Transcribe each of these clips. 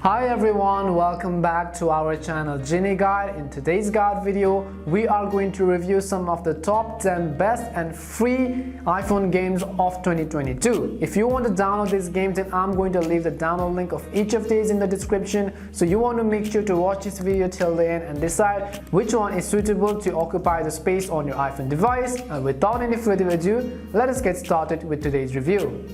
Hi everyone, welcome back to our channel Genie Guide. In today's guide video, we are going to review some of the top 10 best and free iPhone games of 2022. If you want to download these games, then I'm going to leave the download link of each of these in the description. So you want to make sure to watch this video till the end and decide which one is suitable to occupy the space on your iPhone device. And without any further ado, let us get started with today's review.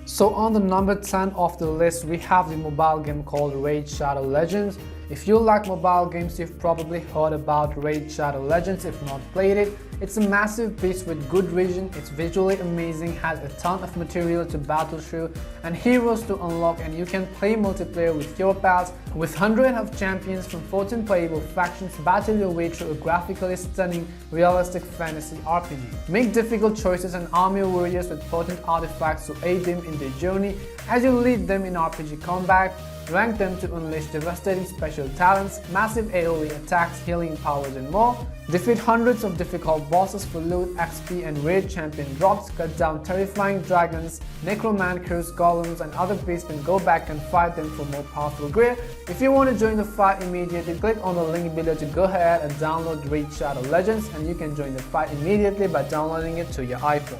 So on the number 10 of the list, we have the mobile game called Raid Shadow Legends. If you like mobile games, you've probably heard about Raid Shadow Legends if not played it. It's a massive beast with good vision, it's visually amazing, has a ton of material to battle through and heroes to unlock, and you can play multiplayer with your pals with hundreds of champions from 14 playable factions. Battle your way through a graphically stunning, realistic fantasy RPG. Make difficult choices and arm your warriors with potent artifacts to aid them in their journey as you lead them in RPG combat. Rank them to unleash devastating special talents, massive AoE attacks, healing powers and more. Defeat hundreds of difficult bosses for loot, XP and rare champion drops. Cut down terrifying dragons, necromancers, golems and other beasts and go back and fight them for more powerful gear. If you want to join the fight immediately, click on the link below to go ahead and download Raid Shadow Legends, and you can join the fight immediately by downloading it to your iPhone.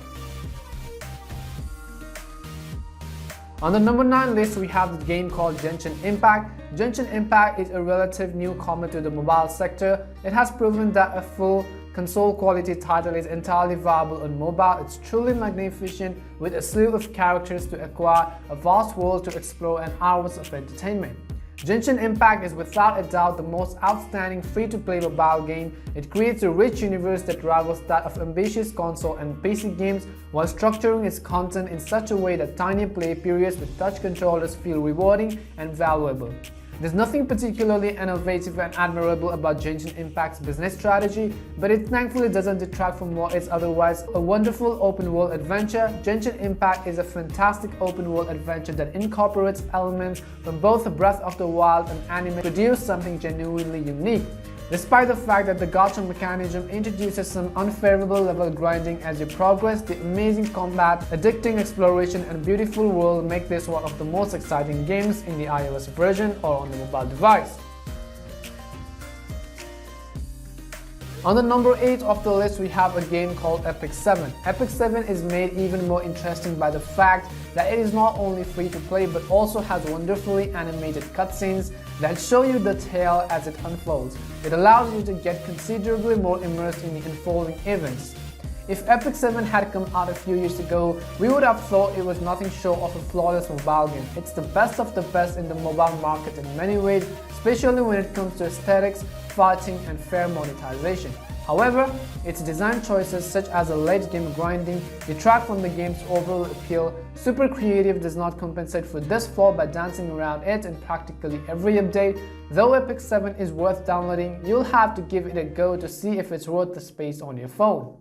On the number 9 list, we have the game called Genshin Impact. Genshin Impact is a relative newcomer to the mobile sector. It has proven that a full console quality title is entirely viable on mobile. It's truly magnificent with a slew of characters to acquire, a vast world to explore and hours of entertainment. Genshin Impact is without a doubt the most outstanding free-to-play mobile game. It creates a rich universe that rivals that of ambitious console and PC games while structuring its content in such a way that tiny play periods with touch controllers feel rewarding and valuable. There's nothing particularly innovative and admirable about Genshin Impact's business strategy, but it thankfully doesn't detract from what is otherwise a wonderful open-world adventure. Genshin Impact is a fantastic open-world adventure that incorporates elements from both Breath of the Wild and anime to produce something genuinely unique. Despite the fact that the gacha mechanism introduces some unfavorable level grinding as you progress, the amazing combat, addicting exploration and beautiful world make this one of the most exciting games in the iOS version or on the mobile device. On the number 8 of the list, we have a game called Epic VIII. Epic VIII is made even more interesting by the fact that it is not only free to play but also has wonderfully animated cutscenes that show you the tale as it unfolds. It allows you to get considerably more immersed in the unfolding events. If Epic VIII had come out a few years ago, we would have thought it was nothing short of a flawless mobile game. It's the best of the best in the mobile market in many ways, especially when it comes to aesthetics, fighting and fair monetization. However, its design choices such as a late game grinding detract from the game's overall appeal. Super Creative does not compensate for this flaw by dancing around it in practically every update. Though Epic VIII is worth downloading, you'll have to give it a go to see if it's worth the space on your phone.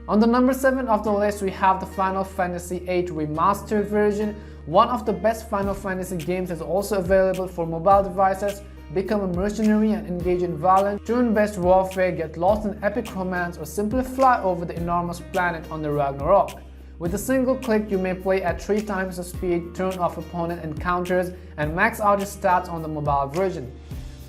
On the number 7 of the list, we have the Final Fantasy VIII Remastered version. One of the best Final Fantasy games is also available for mobile devices. Become a mercenary and engage in violent, turn-based warfare, get lost in epic romance, or simply fly over the enormous planet on the Ragnarok. With a single click, you may play at 3 times the speed, turn off opponent encounters, and max out your stats on the mobile version.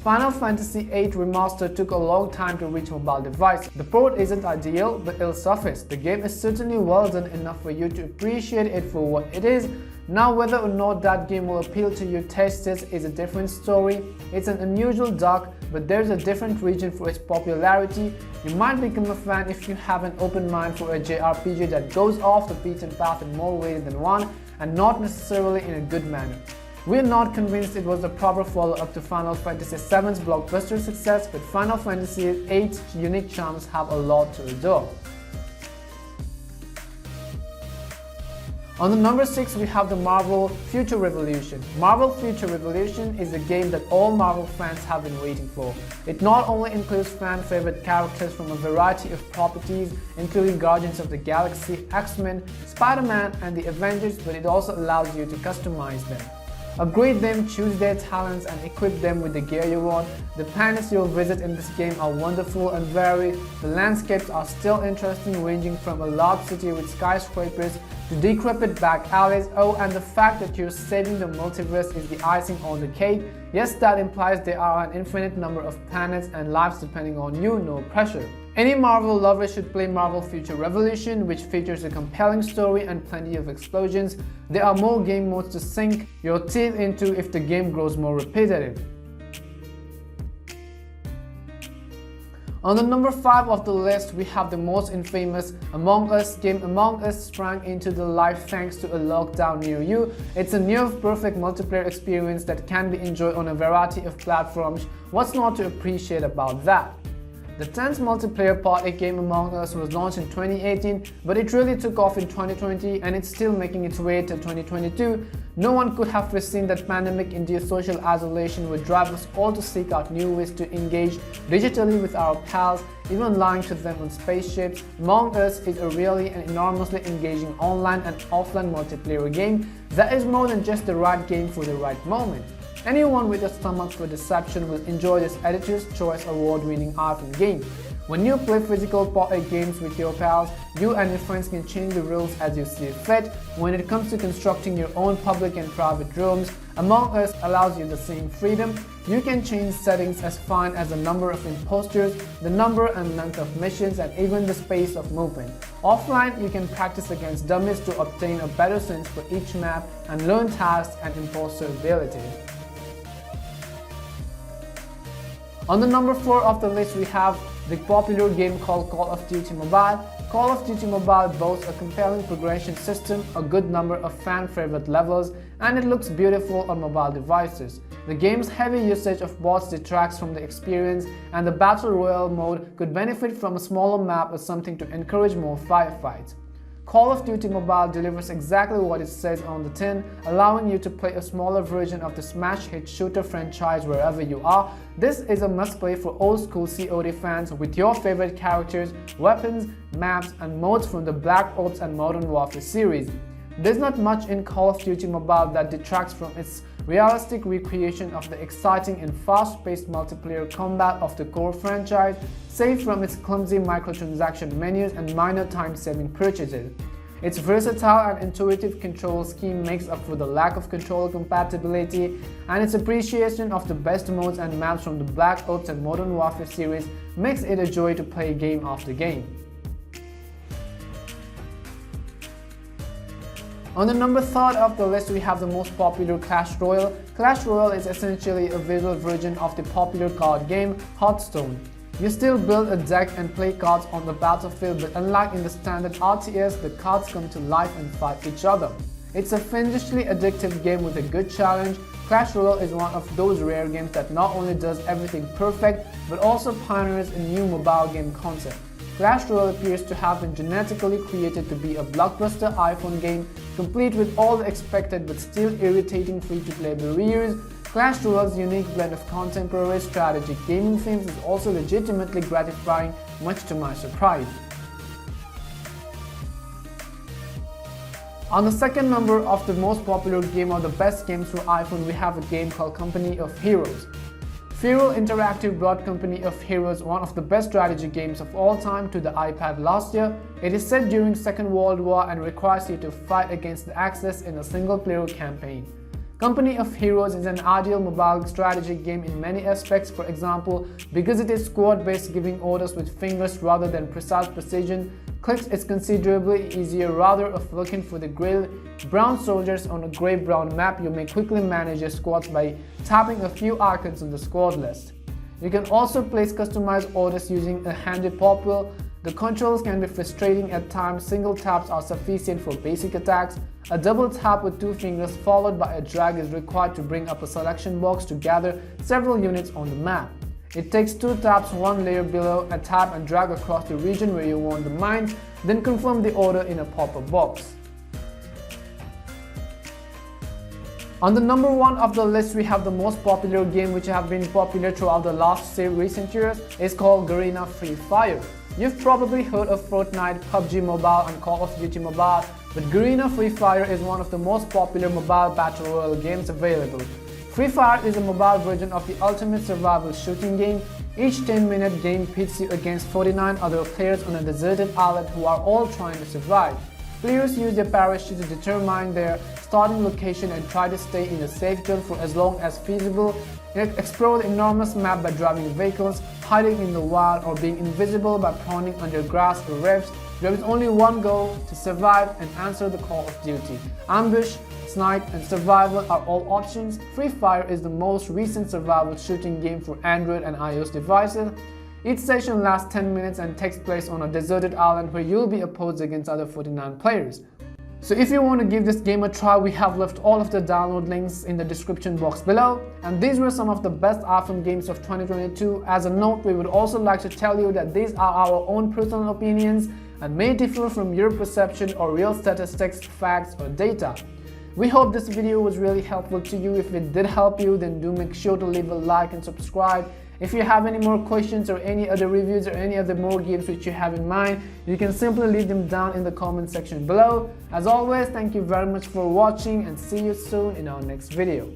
Final Fantasy VIII Remastered took a long time to reach mobile device. The port isn't ideal, but it'll suffice. The game is certainly well done enough for you to appreciate it for what it is. Now, whether or not that game will appeal to your tastes is a different story. It's an unusual dark, but there's a different region for its popularity. You might become a fan if you have an open mind for a JRPG that goes off the beaten path in more ways than one, and not necessarily in a good manner. We're not convinced it was the proper follow-up to Final Fantasy VII's blockbuster success, but Final Fantasy VIII's unique charms have a lot to adore. On the number 6, we have the Marvel Future Revolution. Marvel Future Revolution is a game that all Marvel fans have been waiting for. It not only includes fan-favorite characters from a variety of properties, including Guardians of the Galaxy, X-Men, Spider-Man, and the Avengers, but it also allows you to customize them. Upgrade them, choose their talents, and equip them with the gear you want. The planets you'll visit in this game are wonderful and varied. The landscapes are still interesting, ranging from a large city with skyscrapers to decrepit back alleys. Oh, and the fact that you're saving the multiverse is the icing on the cake. Yes, that implies there are an infinite number of planets and lives depending on you, no pressure. Any Marvel lover should play Marvel Future Revolution, which features a compelling story and plenty of explosions. There are more game modes to sink your teeth into if the game grows more repetitive. On the number 5 of the list, we have the most infamous Among Us game. Among Us sprang into the life thanks to a lockdown near you. It's a near-perfect multiplayer experience that can be enjoyed on a variety of platforms. What's not to appreciate about that? The 10th multiplayer party game Among Us was launched in 2018, but it really took off in 2020 and it's still making its way to 2022. No one could have foreseen that pandemic-induced social isolation would drive us all to seek out new ways to engage digitally with our pals, even lying to them on spaceships. Among Us is a really and enormously engaging online and offline multiplayer game that is more than just the right game for the right moment. Anyone with a stomach for deception will enjoy this Editor's Choice Award-winning iPhone game. When you play physical party games with your pals, you and your friends can change the rules as you see fit. When it comes to constructing your own public and private rooms, Among Us allows you the same freedom. You can change settings as fine as the number of imposters, the number and length of missions, and even the space of movement. Offline, you can practice against dummies to obtain a better sense for each map and learn tasks and imposter ability. On the number 4 of the list, we have the popular game called Call of Duty Mobile. Call of Duty Mobile boasts a compelling progression system, a good number of fan-favorite levels, and it looks beautiful on mobile devices. The game's heavy usage of bots detracts from the experience, and the Battle Royale mode could benefit from a smaller map or something to encourage more firefights. Call of Duty Mobile delivers exactly what it says on the tin, allowing you to play a smaller version of the smash hit shooter franchise wherever you are. This is a must-play for old-school COD fans with your favorite characters, weapons, maps, and modes from the Black Ops and Modern Warfare series. There's not much in Call of Duty Mobile that detracts from its realistic recreation of the exciting and fast-paced multiplayer combat of the core franchise, save from its clumsy microtransaction menus and minor time-saving purchases. Its versatile and intuitive control scheme makes up for the lack of controller compatibility, and its appreciation of the best modes and maps from the Black Ops and Modern Warfare series makes it a joy to play game after game. On the number 3 of the list, we have the most popular Clash Royale. Clash Royale is essentially a visual version of the popular card game Hearthstone. You still build a deck and play cards on the battlefield, but unlike in the standard RTS, the cards come to life and fight each other. It's a fiendishly addictive game with a good challenge. Clash Royale is one of those rare games that not only does everything perfect, but also pioneers a new mobile game concept. Clash Royale appears to have been genetically created to be a blockbuster iPhone game, complete with all the expected but still irritating free-to-play barriers. Clash Royale's unique blend of contemporary strategic gaming themes is also legitimately gratifying, much to my surprise. On the second number of the most popular game or the best games for iPhone, we have a game called Company of Heroes. Feral Interactive brought Company of Heroes, one of the best strategy games of all time, to the iPad last year. It is set during Second World War and requires you to fight against the Axis in a single-player campaign. Company of Heroes is an ideal mobile strategy game in many aspects. For example, because it is squad-based, giving orders with fingers rather than precise precision, clicks is considerably easier. Rather of looking for the gray-brown soldiers on a gray-brown map, you may quickly manage your squads by tapping a few icons on the squad list. You can also place customized orders using a handy pop wheel. The controls can be frustrating at times. Single taps are sufficient for basic attacks. A double tap with 2 fingers followed by a drag is required to bring up a selection box to gather several units on the map. It takes 2 taps, 1 layer below, a tap and drag across the region where you want the mines, then confirm the order in a pop-up box. On the number 1 of the list, we have the most popular game which have been popular throughout the last recent years. It's called Garena Free Fire. You've probably heard of Fortnite, PUBG Mobile and Call of Duty Mobile, but Garena Free Fire is one of the most popular mobile battle royale games available. Free Fire is a mobile version of the ultimate survival shooting game. Each 10-minute game pits you against 49 other players on a deserted island who are all trying to survive. Players use their parachute to determine their starting location and try to stay in a safe zone for as long as feasible. Explore the enormous map by driving vehicles, hiding in the wild, or being invisible by prowling under grass or rifts. There is only one goal: to survive and answer the call of duty. Ambush, snipe, and survival are all options. Free Fire is the most recent survival shooting game for Android and iOS devices. Each session lasts 10 minutes and takes place on a deserted island where you'll be opposed against other 49 players. So if you want to give this game a try, we have left all of the download links in the description box below. And these were some of the best iPhone games of 2022. As a note, we would also like to tell you that these are our own personal opinions and may differ from your perception or real statistics, facts, or data. We hope this video was really helpful to you. If it did help you, then do make sure to leave a like and subscribe. If you have any more questions or any other reviews or any other more games which you have in mind, you can simply leave them down in the comment section below. As always, thank you very much for watching and see you soon in our next video.